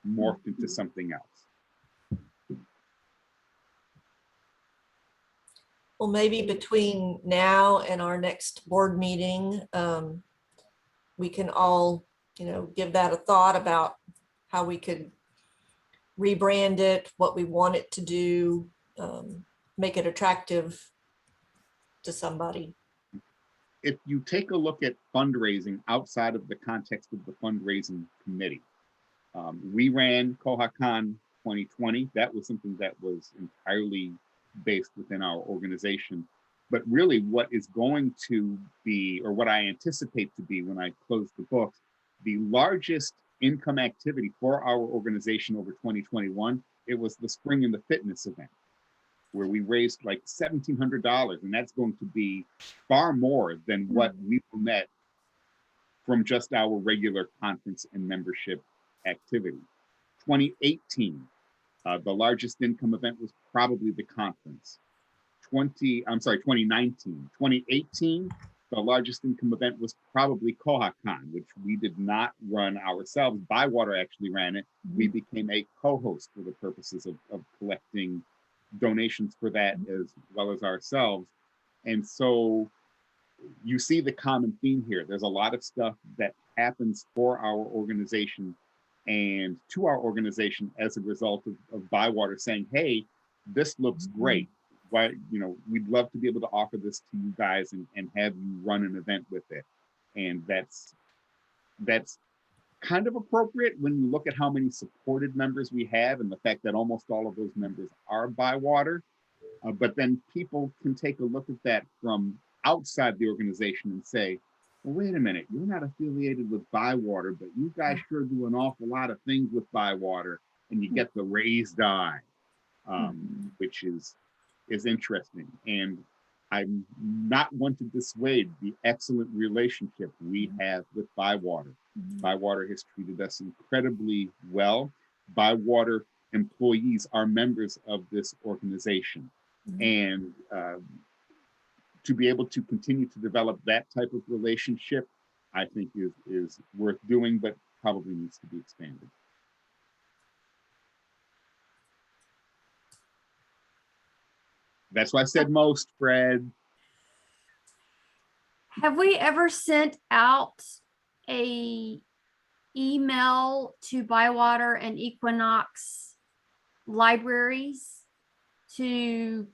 morphed into something else.
Well, maybe between now and our next board meeting, we can all, give that a thought about how we could rebrand it, what we want it to do, make it attractive to somebody.
If you take a look at fundraising outside of the context of the fundraising committee, we ran Cohocon 2020. That was something that was entirely based within our organization. But really what is going to be, or what I anticipate to be when I close the book, the largest income activity for our organization over 2021, it was the Spring in the Fitness event, where we raised like $1,700. And that's going to be far more than what we met from just our regular conference and membership activity. 2018, the largest income event was probably the conference. 2019. 2018, the largest income event was probably Cohocon, which we did not run ourselves. Bywater actually ran it. We became a co-host for the purposes of collecting donations for that as well as ourselves. And so you see the common theme here. There's a lot of stuff that happens for our organization and to our organization as a result of Bywater saying, hey, this looks great. Why, we'd love to be able to offer this to you guys and have you run an event with it. And that's kind of appropriate when you look at how many supported members we have and the fact that almost all of those members are Bywater. But then people can take a look at that from outside the organization and say, well, wait a minute, you're not affiliated with Bywater, but you guys sure do an awful lot of things with Bywater, and you get the raised eye, which is interesting. And I'm not one to dissuade the excellent relationship we have with Bywater. Bywater has treated us incredibly well. Bywater employees are members of this organization. And to be able to continue to develop that type of relationship, I think is worth doing, but probably needs to be expanded. That's why I said most, Fred.
Have we ever sent out a email to Bywater and Equinox libraries to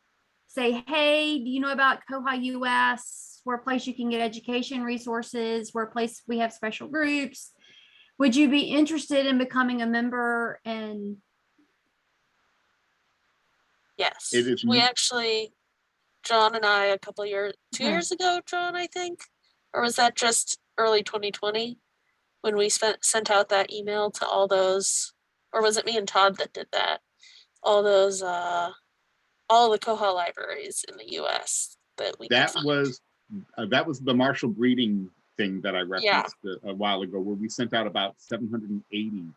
say, hey, do you know about Koha US? We're a place you can get education resources. We're a place we have special groups. Would you be interested in becoming a member? And
Yes,
It is
we
n-
actually, John and I, a couple years, 2
Mhm.
years ago, John, I think, or was that just early 2020 when we sent out that email to all those, or was it me and Todd that did that? All those all the Koha libraries in the US that we could
That
find.
was the Marshall Breeding thing that I
Yeah.
referenced a while ago, where we sent out about 780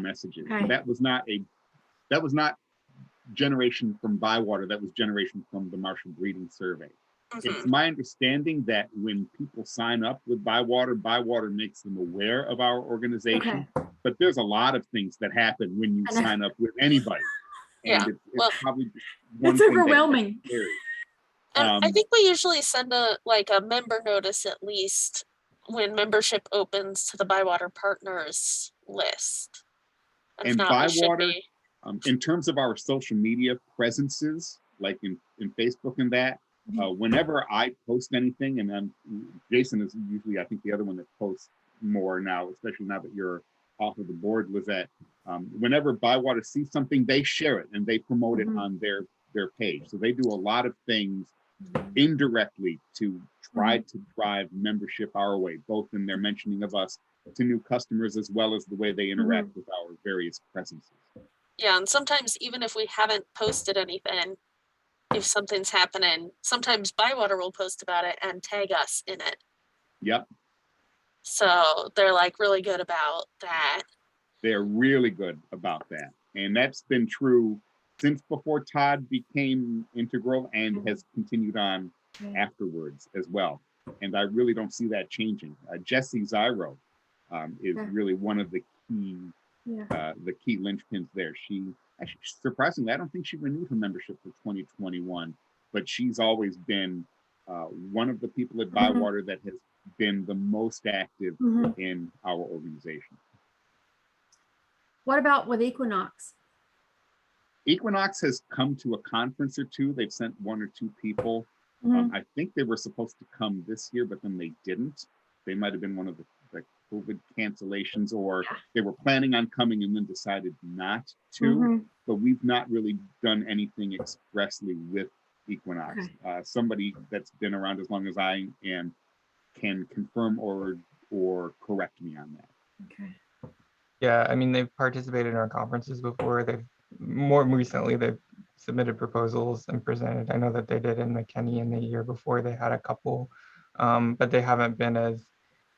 messages.
Okay.
That was not generation from Bywater. That was generation from the Marshall Breeding Survey.
Mhm.
It's my understanding that when people sign up with Bywater, Bywater makes them aware of our organization. But there's a lot of things that happen when you
I know.
sign up with anybody.
Yeah,
And it's
well,
probably just one
It's
thing that-
overwhelming.
And I
Um,
think we usually send a member notice at least when membership opens to the Bywater Partners list. If
And
not, we should
Bywater,
be.
in terms of our social media presences, like in Facebook and that, whenever I post anything, and then Jason is usually, I think, the other one that posts more now, especially now that you're off of the board, Lizette. Whenever Bywater sees something, they share it and they promote it on their page. So they do a lot of things indirectly to try to drive membership our way, both in their mentioning of us to new customers, as well as the way they interact with our various presences.
Yeah, and sometimes even if we haven't posted anything, if something's happening, sometimes Bywater will post about it and tag us in it.
Yep,
So they're like really good about that.
they're really good about that. And that's been true since before Todd became integral and has continued on afterwards as well. And I really don't see that changing. Jessie Zyro is really one of the key linchpins there. She actually, surprisingly, I don't think she renewed her membership for 2021, but she's always been one of the people at Bywater that has been the most active in our organization.
What about with Equinox?
Equinox has come to a conference or two. They've sent one or two people. I think they were supposed to come this year, but then they didn't. They might have been one of the COVID cancellations, or they were planning on coming and then decided not to. But we've not really done anything expressly with Equinox. Somebody that's been around as long as I am can confirm or correct me on that.
Okay.
Yeah, I mean, they've participated in our conferences before. More recently, they've submitted proposals and presented. I know that they did in the Kenny and the year before they had a couple, but they haven't been as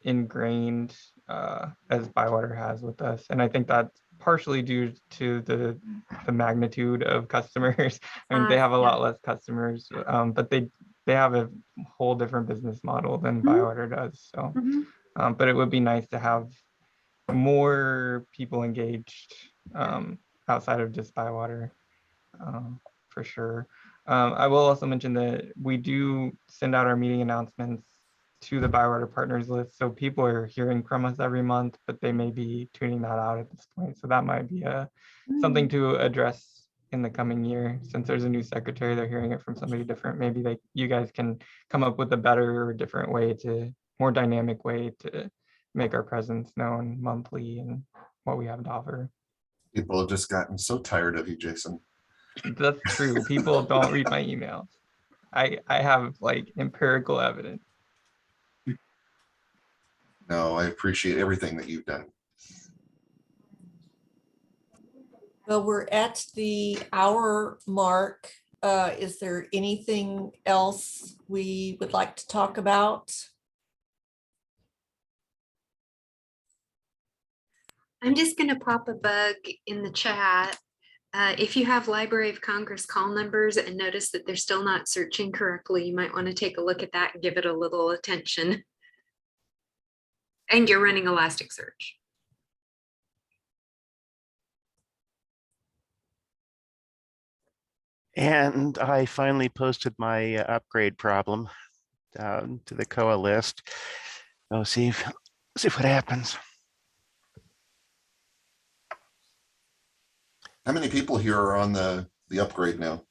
ingrained as Bywater has with us. And I think that's partially due to the magnitude of customers. I mean, they have a lot less customers, but they have a whole different business model than Bywater does. So, but it would be nice to have more people engaged outside of just Bywater, for sure. I will also mention that we do send out our meeting announcements to the Bywater partners list. So people are hearing from us every month, but they may be tuning that out at this point. So that might be something to address in the coming year. Since there's a new secretary, they're hearing it from somebody different. Maybe you guys can come up with a better or different way more dynamic way to make our presence known monthly and what we have to offer.
People have just gotten so tired of you, Jason.
That's true. People don't read my emails. I have like empirical evidence.
No, I appreciate everything that you've done.
Well, we're at the hour mark. Is there anything else we would like to talk about?
I'm just going to pop a bug in the chat. If you have Library of Congress call numbers and notice that they're still not searching correctly, you might want to take a look at that and give it a little attention. And you're running Elasticsearch.
And I finally posted my upgrade problem down to the COA list. I'll see what happens.
How many people here are on the upgrade now?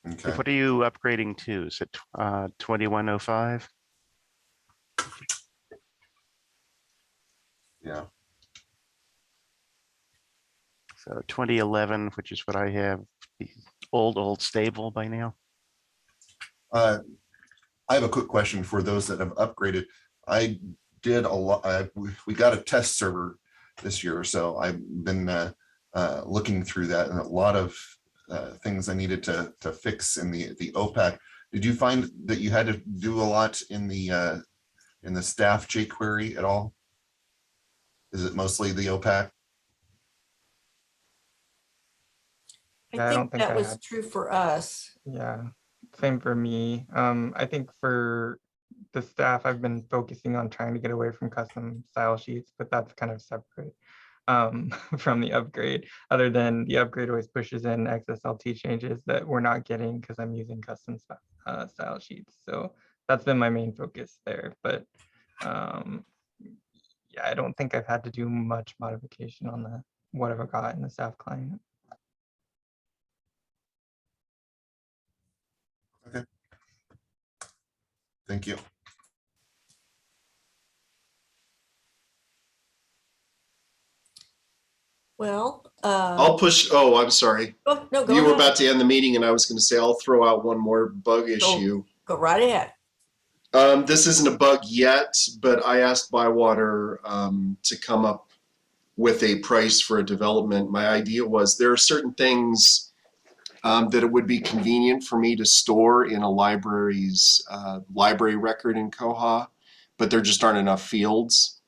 Okay.
What are you upgrading to? Is it 2105?
Yeah.
So 2011, which is what I have, the old stable by now.
I have a quick question for those that have upgraded. I did a lot. We got a test server this year, so I've been looking through that, and a lot of things I needed to fix in the OPAC. Did you find that you had to do a lot in the staff jQuery at all? Is it mostly the OPAC?
Yeah, I
I
don't
think
think
that
I
was
had-
true for us.
Yeah, same for me. I think for the staff, I've been focusing on trying to get away from custom style sheets, but that's kind of separate from the upgrade. Other than the upgrade always pushes in XSLT changes that we're not getting because I'm using custom style sheets. So that's been my main focus there. But yeah, I don't think I've had to do much modification on the what I've got in the staff client.
Okay. Thank you.
Well,
I'll push. Oh, I'm sorry.
oh, no, go
You were
ahead.
about to end the meeting, and I was going to say I'll throw out one more bug issue.
Go right ahead.
This isn't a bug yet, but I asked Bywater to come up with a price for a development. My idea was there are certain things that it would be convenient for me to store in a library's library record in Koha, but there just aren't enough fields.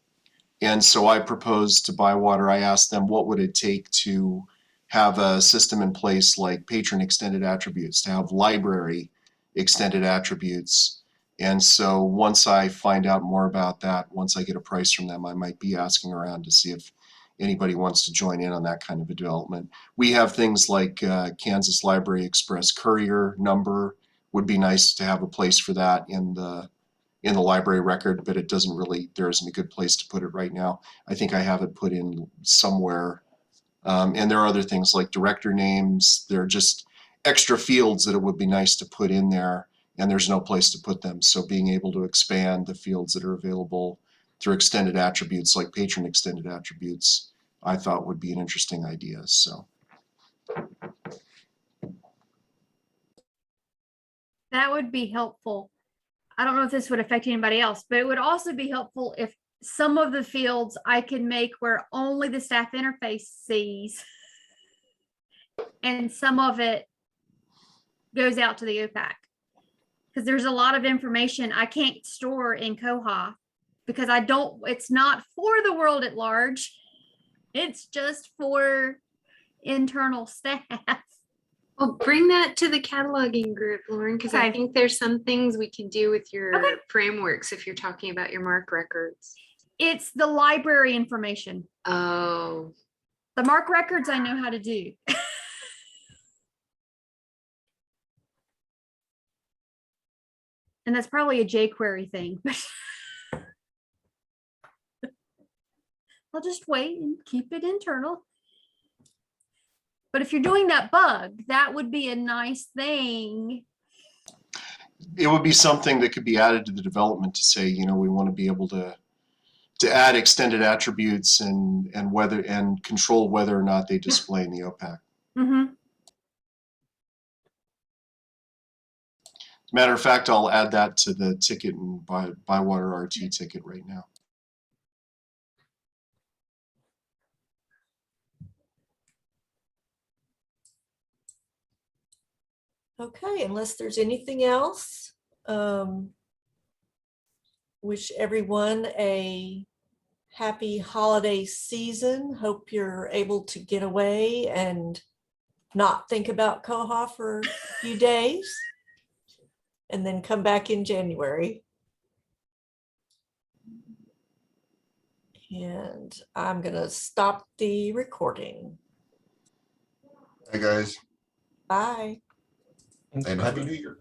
And so I proposed to Bywater, I asked them what would it take to have a system in place like patron extended attributes, to have library extended attributes. And so once I find out more about that, once I get a price from them, I might be asking around to see if anybody wants to join in on that kind of a development. We have things like Kansas Library Express courier number. Would be nice to have a place for that in the library record, but it doesn't really, there isn't a good place to put it right now. I think I have it put in somewhere. And there are other things like director names. There are just extra fields that it would be nice to put in there, and there's no place to put them. So being able to expand the fields that are available through extended attributes like patron extended attributes, I thought would be an interesting idea. So
That would be helpful. I don't know if this would affect anybody else, but it would also be helpful if some of the fields I could make where only the staff interface sees, and some of it goes out to the OPAC. Because there's a lot of information I can't store in Koha because it's not for the world at large. It's just for internal staff.
Well, bring that to the cataloging group, Lauren, because I
Okay.
think there's some things we can do with your
Okay.
frameworks if you're talking about your MARC records.
It's the library information.
Oh,
The MARC records I know how to do. And that's probably a jQuery thing, but I'll just wait and keep it internal. But if you're doing that bug, that would be a nice thing.
it would be something that could be added to the development to say, you know, we want to be able to add extended attributes and whether and control whether or not they display in the OPAC.
Mm-hmm.
Matter of fact, I'll add that to the ticket and Bywater RT ticket right now.
Okay, unless there's anything else, wish everyone a happy holiday season. Hope you're able to get away and not think about Koha for a few days and then come back in January. And I'm gonna stop the recording.
Hey, guys,
Bye.
Thanks,
and
Bob.
Happy New Year.